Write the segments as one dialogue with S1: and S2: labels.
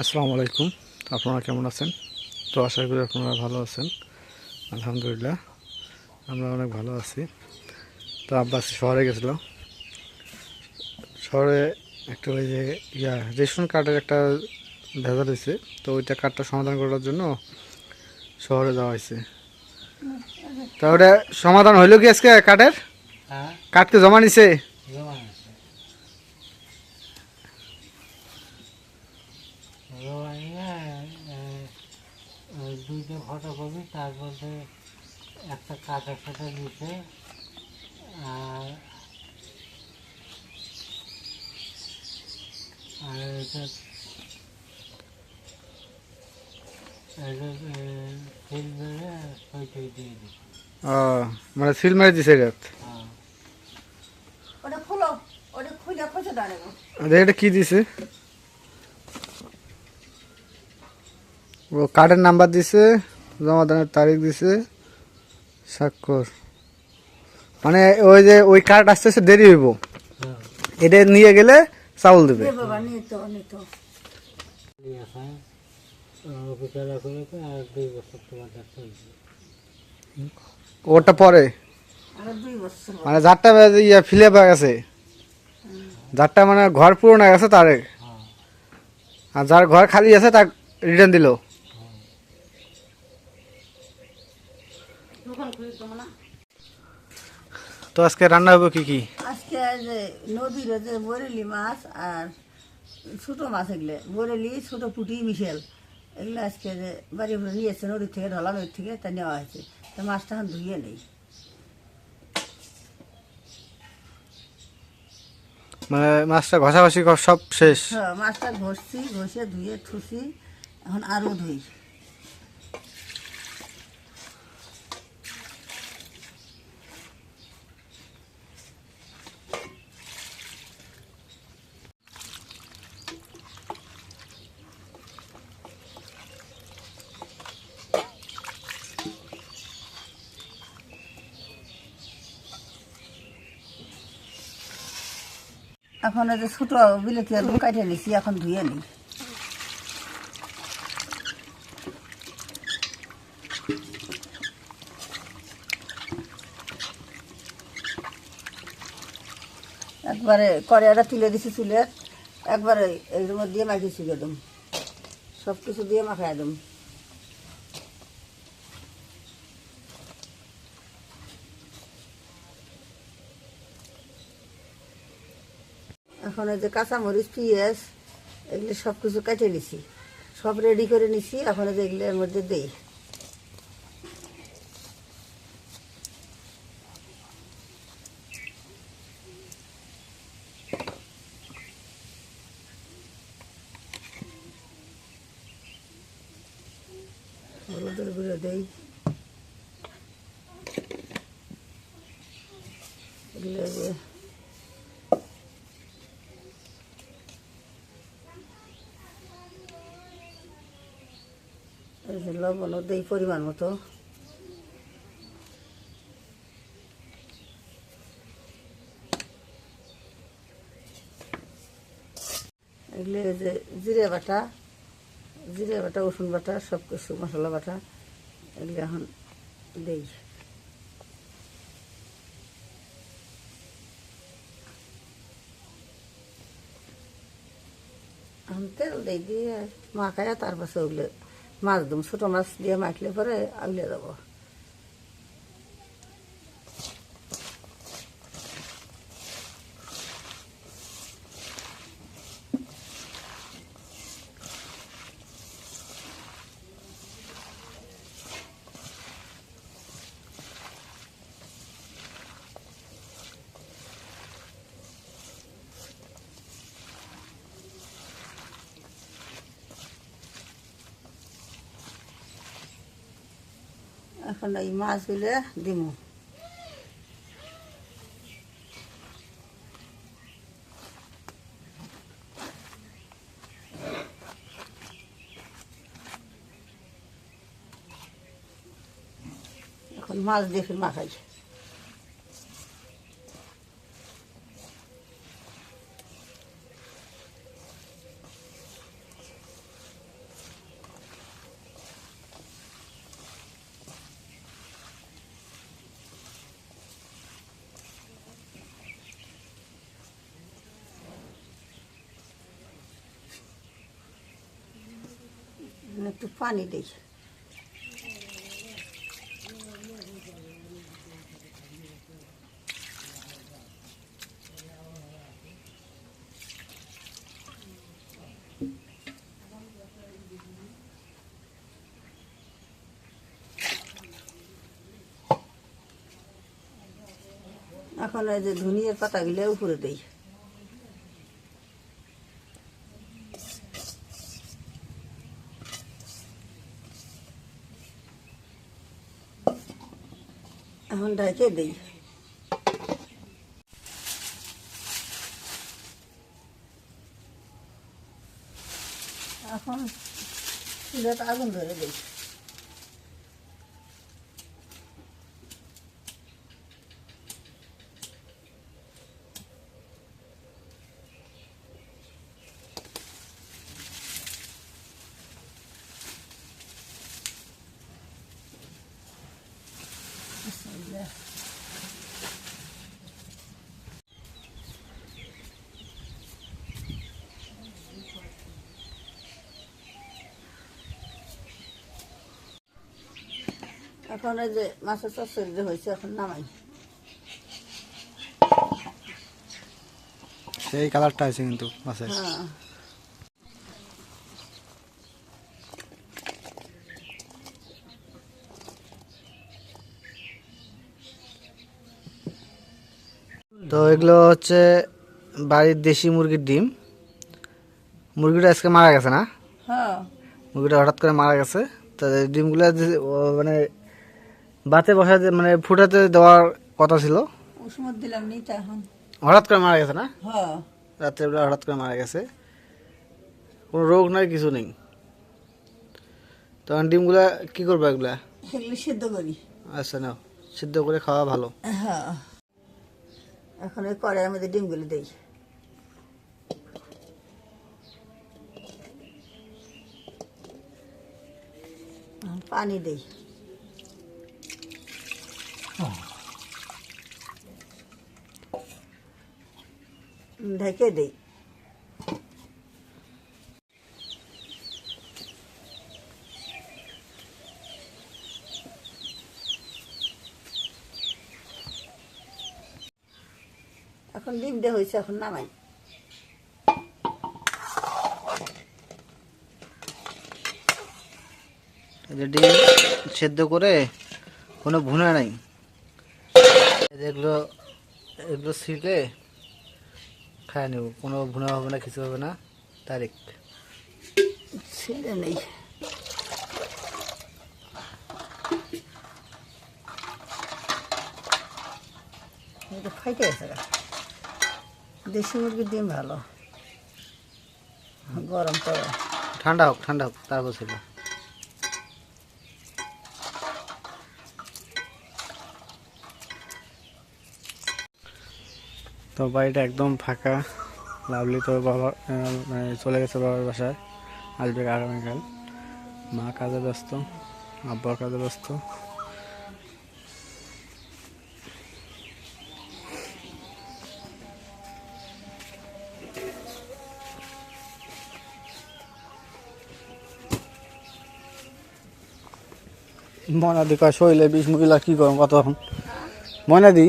S1: আসসালামু আলাইকুম। আপনারা কেমন আছেন? তো আশা করি আপনারা ভালো আছেন। আলহামদুলিল্লাহ আমরা অনেক ভালো আছি। তো আব্বাস শহরে গেছিল। শহরে একটা ওই যে রেশন কার্ডের একটা ভেজাল হয়েছে, তো ওইটা কার্ডটা সমাধান করার জন্য শহরে যাওয়া হয়েছে। তা ওটা সমাধান হইল কি আজকে কার্ডের? কার্ডকে জমা নিছে?
S2: দুইটা ফটোকপি, তার মধ্যে একটা কাটার সাথে দিছে। আর আর এটা সিল মেরে সই টই দিয়ে দিছে।
S1: ও, মানে সিল মেরে দিছে এটা?
S2: হ্যাঁ,
S3: ওটা খুলো, ওটা খুলে খুঁজে দাঁড়াবো।
S1: এটা কি দিছে? ও কার্ডের নাম্বার দিছে, জমাদানের তারিখ দিছে, স্বাক্ষর। মানে ওই যে ওই কার্ড আসতে আসতে দেরি হইব,
S2: হ্যাঁ,
S1: এটা নিয়ে গেলে চাউল দেবে।
S3: বাবা নিতো নিতো
S2: নিয়ে আসা বিকালে করে আর 2 বছর তোমাদের চলছে।
S1: ওটা পরে
S3: আর 2 বছর
S1: মানে যারটা ফিলে পাওয়া গেছে, যারটা মানে ঘর পূরণ হয়ে গেছে তারে,
S2: হ্যাঁ,
S1: আর যার ঘর খালি আছে তার রিটার্ন দিল।
S3: দোকান খুলে দেবো না।
S1: তো আজকে রান্না হবে কি কি?
S3: আজকে যে নদীর যে বরেলি মাছ আর ছোট মাছ, এগুলো বরেলি ছোট পুঁটি মিশেল, এগুলো আজকে যে বাড়ি ঘুরে নিয়ে এসছে নদীর থেকে, ঢলা নদীর থেকে, তা নেওয়া হয়েছে। তা মাছটা এখন ধুয়ে নেই।
S1: মানে মাছটা ঘষাঘষি সব শেষ?
S3: হ্যাঁ, মাছটা ঘষছি, ঘষে ধুয়ে ঠুসি, এখন আরও ধুই। এখন এই যে ছোট বিলেতি আলু কাটে নিছি, এখন ধুয়ে নিই। একবারে কড়াইটা তুলে দিছি চুলে, একবারে এর মধ্যে দিয়ে মাখিয়েছি একদম, সব কিছু দিয়ে মাখাই একদম। এখন এই যে কাঁচামরিচ, পেঁয়াজ, এগুলো সব কিছু কেটে নিছি, সব রেডি করে নিছি। এখন এই যে এগুলো এর মধ্যে দিই। হলুদের গুঁড়ো দিই, এগুলো যে এই যে লবণও দিই পরিমাণ মতো। এগুলো এই যে জিরে বাটা, জিরে বাটা, রসুন বাটা, সব কিছু মশলা বাটা, এগুলো এখন দিই। এখন তেল দিই, দিয়ে মাখায় তারপর ওগুলো মাছ দেবো। ছোটো মাছ দিয়ে মাখলে পরে আউলে দেবো। এখন এই মাছগুলো দিব। এখন মাছ দিয়ে ফির মাখাই। একটু পানি দিই। এখন এই যে ধনিয়ার পাতাগুলো উপরে দিই। এখন ঢেকে দিই। এখন চুলাতে আগুন ধরে দিই। এখন এই যে মাছের চচ্চড়ি যে হয়েছে এখন নামাই।
S1: সেই কালারটা আছে কিন্তু মাছের।
S3: হ্যাঁ,
S1: তো এগুলো হচ্ছে বাড়ির দেশি মুরগির ডিম। মুরগিটা আজকে মারা গেছে না?
S3: হ্যাঁ,
S1: মুরগিটা হঠাৎ করে মারা গেছে। তো এই ডিমগুলো মানে বাতে বসা মানে ফুটাতে দেওয়ার কথা ছিল,
S3: উসমত দিলাম নি তা এখন।
S1: হঠাৎ করে মারা গেছে না?
S3: হ্যাঁ,
S1: রাত্রেবেলা হঠাৎ করে মারা গেছে, কোনো রোগ নাই কিছু নেই। তখন ডিমগুলা কি করবো এগুলা?
S3: এগুলো সিদ্ধ করি।
S1: আচ্ছা নাও, সিদ্ধ করে খাওয়া ভালো।
S3: হ্যাঁ, এখন ওই কড়াইয়ের মধ্যে ডিমগুলো দিই। পানি দিই। ঢেকে দিই। এখন ডিম দেওয়া হয়েছে, এখন নামাই।
S1: এই যে ডিম সেদ্ধ করে কোনো ভুনা নাই, এগুলো এগুলো ছিলে খায় নেব, কোনো ভুনা হবে না, কিছু হবে না, ডাইরেক্ট।
S3: ছেড়ে নেই। এটা খাইতে গেছে গা। দেশি মুরগির ডিম ভালো, গরম তো।
S1: ঠান্ডা হোক, ঠান্ডা হোক, তারপর ছিল। তো বাড়িটা একদম ফাঁকা। লাভলি তো বাবা মানে চলে গেছে বাবার বাসায়, আসবে আগামীকাল। মা কাজে ব্যস্ত, আব্বা কাজে ব্যস্ত। ময়নাদি কয় শরীরে বিষ মহিলা কি গরম কত এখন? ময়নাদি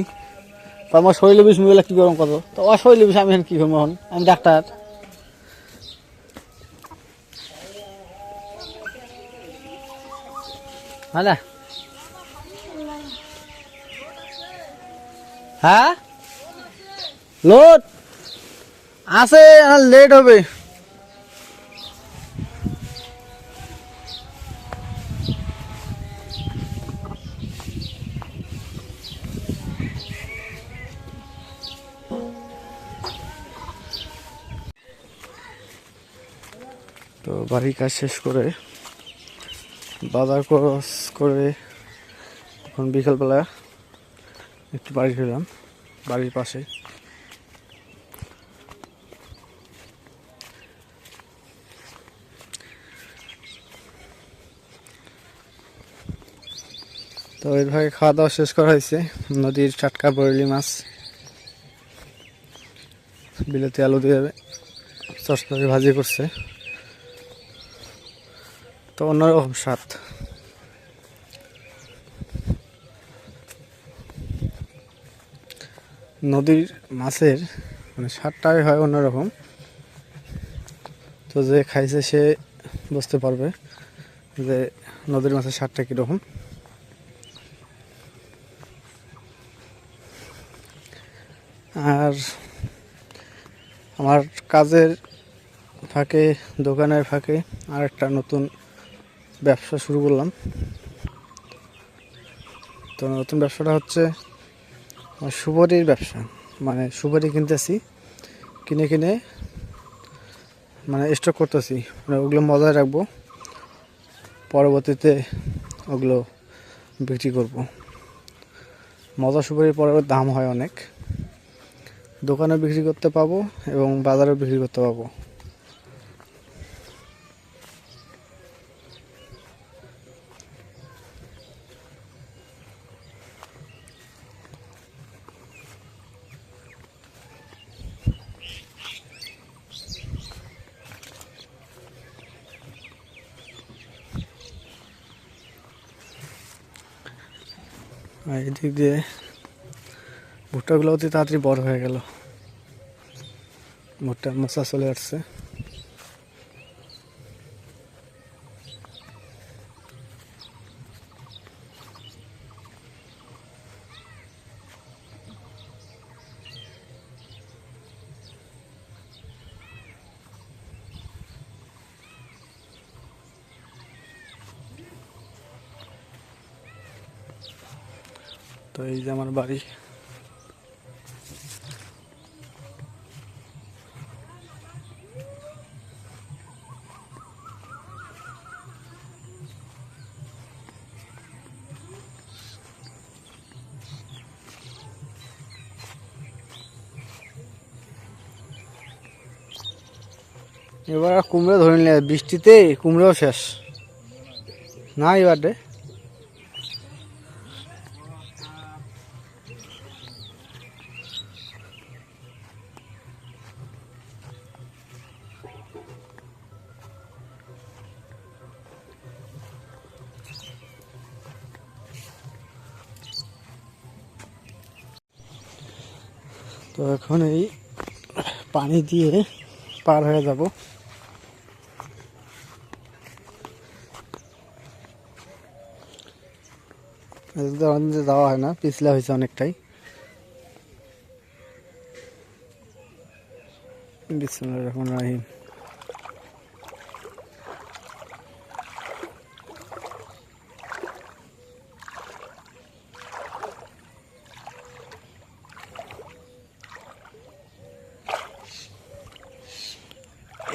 S1: আমার শরীরে বিষ মহিলা কি গরম কত? তো অশরীরে বিষ আমি এখন কি করবো? এখন আমি ডাক্তার। হ্যাঁ, হ্যাঁ লোড আছে, লেট হবে। তো বাড়ির কাজ শেষ করে বাজার খরচ করে এখন বিকালবেলা একটু বাড়ি ফিরলাম, বাড়ির পাশে। তো এইভাবে খাওয়া দাওয়া শেষ করা হয়েছে। নদীর টাটকা বরেলি মাছ, বিলেতি আলু দিয়ে চটচড়ি ভাজি করছে। তো অন্যরকম স্বাদ। নদীর মাছের মানে স্বাদটাই হয় অন্যরকম। তো যে খাইছে সে বুঝতে পারবে যে নদীর মাছের স্বাদটা কীরকম। আর আমার কাজের ফাঁকে, দোকানের ফাঁকে আর একটা নতুন ব্যবসা শুরু করলাম। তো নতুন ব্যবসাটা হচ্ছে সুপারির ব্যবসা। মানে সুপারি কিনতেছি, কিনে কিনে মানে স্টক করতেছি, মানে ওগুলো মজায় রাখবো, পরবর্তীতে ওগুলো বিক্রি করব। মজা সুপারির পরে দাম হয় অনেক, দোকানে বিক্রি করতে পাবো এবং বাজারেও বিক্রি করতে পাবো। আর এদিক দিয়ে ভুট্টাগুলো অতি তাড়াতাড়ি বড় হয়ে গেল, ভুট্টার মোচা চলে আসছে। তো এই যে আমার বাড়ি। এবার আর কুমড়ো ধরে নিলে, বৃষ্টিতে কুমড়োও শেষ না এবারে। তো এখন এই পানি দিয়ে পার হয়ে যাব। যাওয়া হয় না, পিছলা হয়েছে অনেকটাই। বিসমিল্লাহির রহমানির রহিম।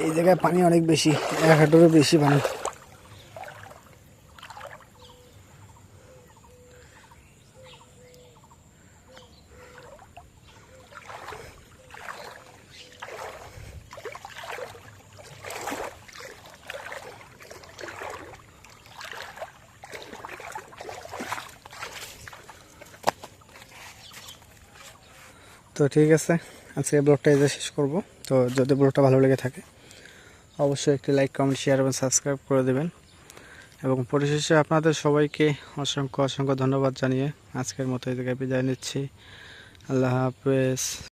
S1: এই জায়গায় পানি অনেক বেশি, 1 হাঁটুরও বেশি পানি। তো ঠিক আছে, আজকে ব্লগটা এই যে শেষ করব। তো যদি ব্লগটা ভালো লেগে থাকে অবশ্যই একটি লাইক, কমেন্ট, শেয়ার এবং সাবস্ক্রাইব করে দেবেন। এবং পরিশেষে আপনাদের সবাইকে অসংখ্য অসংখ্য ধন্যবাদ জানিয়ে আজকের মতো এই জায়গায় বিদায় নিচ্ছি। আল্লাহ হাফেজ।